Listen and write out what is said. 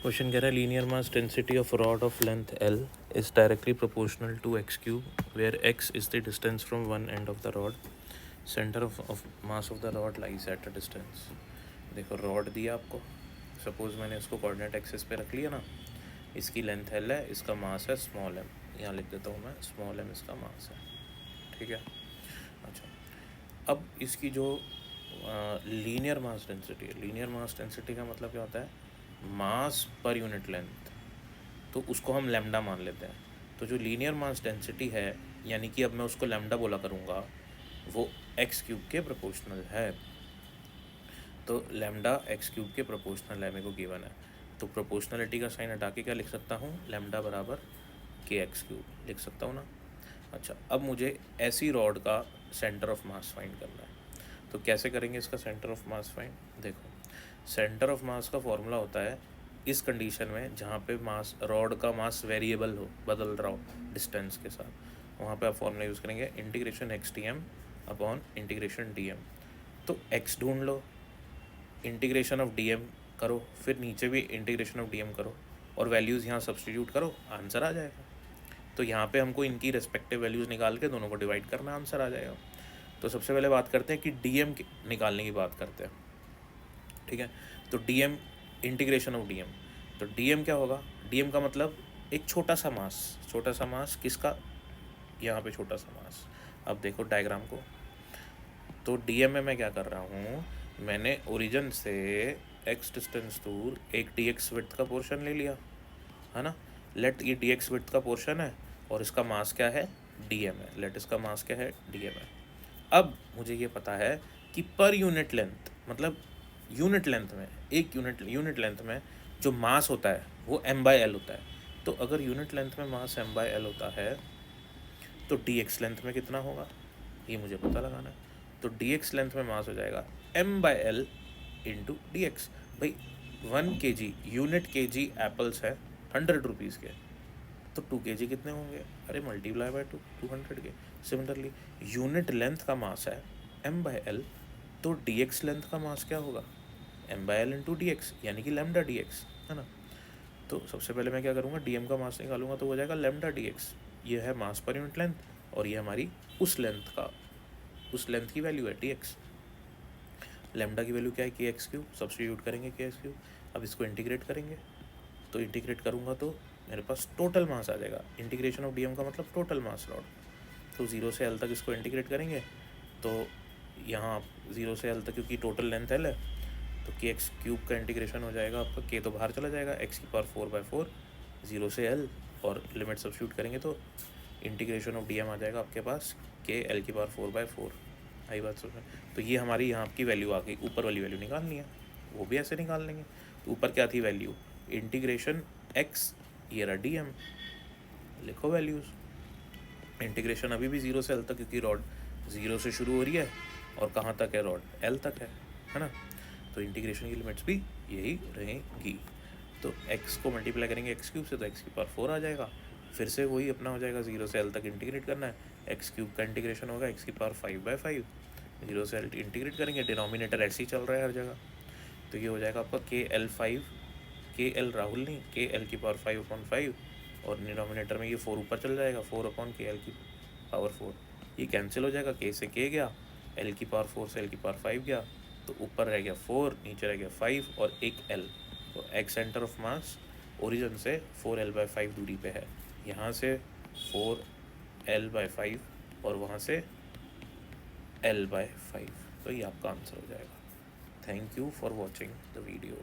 Question कह रहा है linear mass density of rod of length L is directly proportional to x cube where x is the distance from one end of the rod, centre of mass of the rod lies at a distance. देखो rod दिया आपको, suppose मैंने इसको coordinate axis पे रख लिया ना, इसकी लेंथ L है, इसका मास है स्मॉल m, यहाँ लिख देता हूँ मैं स्मॉल m इसका मास है, ठीक है। अच्छा, अब इसकी जो लीनियर मास डेंसिटी है, लीनियर मास डेंसिटी का मतलब क्या होता है, मास पर यूनिट लेंथ, तो उसको हम लैम्डा मान लेते हैं। तो जो लीनियर मास डेंसिटी है, यानी कि अब मैं उसको लैम्डा बोला करूँगा, वो एक्स क्यूब के प्रोपोर्शनल है। तो लैम्डा एक्स क्यूब के प्रोपोर्शनल है, मेरे को गिवन है। तो प्रोपोर्शनलिटी का साइन हटा के क्या लिख सकता हूँ, लैम्डा बराबर के एक्स क्यूब लिख सकता हूँ ना। अच्छा, अब मुझे ऐसी रॉड का सेंटर ऑफ मास फाइंड करना है। तो कैसे करेंगे इसका सेंटर ऑफ मास फाइंड? देखो, सेंटर ऑफ मास का फॉर्मूला होता है इस कंडीशन में जहाँ पे मास, रॉड का मास वेरिएबल हो, बदल रहा हो डिस्टेंस के साथ, वहाँ पे आप फॉर्मूला यूज़ करेंगे integration x t m upon integration d m. तो एक्स ढूंढ लो, इंटीग्रेशन ऑफ डी एम करो, फिर नीचे भी इंटीग्रेशन ऑफ डी एम करो और वैल्यूज़ यहाँ सब्सटीट्यूट करो, आंसर आ जाएगा। तो यहाँ पे हमको इनकी रेस्पेक्टिव वैल्यूज़ निकाल के दोनों को डिवाइड करना, आंसर आ जाएगा। तो सबसे पहले बात करते हैं कि डी एम निकालने की बात करते हैं, ठीक है। तो d m, integration of d m, तो डी एम क्या होगा, डी एम का मतलब एक छोटा सा मास, छोटा सा मास किसका, यहाँ पे छोटा सा मास। अब देखो डायग्राम को, तो डी एम में मैं क्या कर रहा हूँ, मैंने ओरिजिन से एक्स डिस्टेंस दूर एक डी एक्स विड्थ का पोर्शन ले लिया है ना। लेट ये डी एक्स विड्थ का पोर्शन है और इसका मास क्या है, डी एम है। लेट इसका मास क्या है, डी एम है। अब मुझे ये पता है कि पर यूनिट लेंथ, मतलब यूनिट लेंथ में, एक यूनिट लेंथ में जो मास होता है वो m बाई एल होता है। तो अगर यूनिट लेंथ में मास m बाई एल होता है तो डी एक्स लेंथ में कितना होगा, ये मुझे पता लगाना है। तो डी एक्स लेंथ में मास हो जाएगा m by L into D x. भाई 1 kg यूनिट kg एप्पल्स है 100 रुपीज़ के, तो 2 kg कितने होंगे, अरे मल्टीप्लाई बाय 200 के। सिमिलरली यूनिट लेंथ का मास है m बाई एल, तो डी एक्स लेंथ का मास क्या होगा, m by L into D x, यानी कि लैम्डा डी एक्स, है ना। तो सबसे पहले मैं क्या करूँगा, डी एम का मास निकालूंगा, तो हो जाएगा लैम्डा डी एक्स। ये है मास पर यूनिट लेंथ और ये हमारी उस लेंथ की वैल्यू है डी एक्स। लैम्डा की वैल्यू क्या है, के एक्स क्यूब, सब्स्टिट्यूट करेंगे के एक्स क्यूब। अब इसको इंटीग्रेट करेंगे, तो इंटीग्रेट करूँगा तो मेरे पास टोटल मास आ जाएगा। इंटीग्रेशन ऑफ डी एम का मतलब टोटल मास रॉड। तो 0 से एल तक इसको इंटीग्रेट करेंगे, तो यहाँ 0 से एल तक, क्योंकि टोटल लेंथ एल है, तो के एक्स क्यूब का इंटीग्रेशन हो जाएगा आपका, के तो बाहर चला जाएगा, एक्स की पावर 4/4 0 से एल, और लिमिट सब्स्टिट्यूट करेंगे तो इंटीग्रेशन ऑफ डी एम आ जाएगा आपके पास के एल की पावर 4/4। आई बात समझ में? तो ये हमारी यहाँ की वैल्यू आ गई। ऊपर वाली वैल्यू निकालनी है, वो भी ऐसे निकाल लेंगे। तो ऊपर क्या थी वैल्यू, इंटीग्रेशन एक्स, ये रहा डी एम, लिखो वैल्यूज़। इंटीग्रेशन अभी भी 0 से एल तक, क्योंकि रॉड 0 से शुरू हो रही है और कहाँ तक है, रॉड एल तक है ना। तो इंटीग्रेशन की लिमिट्स भी यही रहेंगी। तो x को मल्टीप्लाई करेंगे एक्स क्यूब से, तो x की पावर 4 आ जाएगा। फिर से वही अपना हो जाएगा, 0 से l तक इंटीग्रेट करना है, एक्स क्यूब का इंटीग्रेशन होगा x की पावर 5/5, 0 से l इंटीग्रेट करेंगे, डिनोमिनेटर ऐसे ही चल रहा है हर जगह। तो ये हो जाएगा आपका KL5, KL राहुल नहीं, KL की पावर 5/5, और डिनोमिनेटर में ये 4 ऊपर चल जाएगा, 4/KL की पावर 4। ये कैंसिल हो जाएगा, k से k गया, l की पावर 4 से l की पावर 5 गया, तो ऊपर रह गया 4, नीचे रह गया 5 और एक l। तो x centre of mass origin से 4l/5 दूरी पे है, यहाँ से 4l/5 और वहाँ से l/5। तो ये आपका आंसर हो जाएगा। Thank you for watching the video.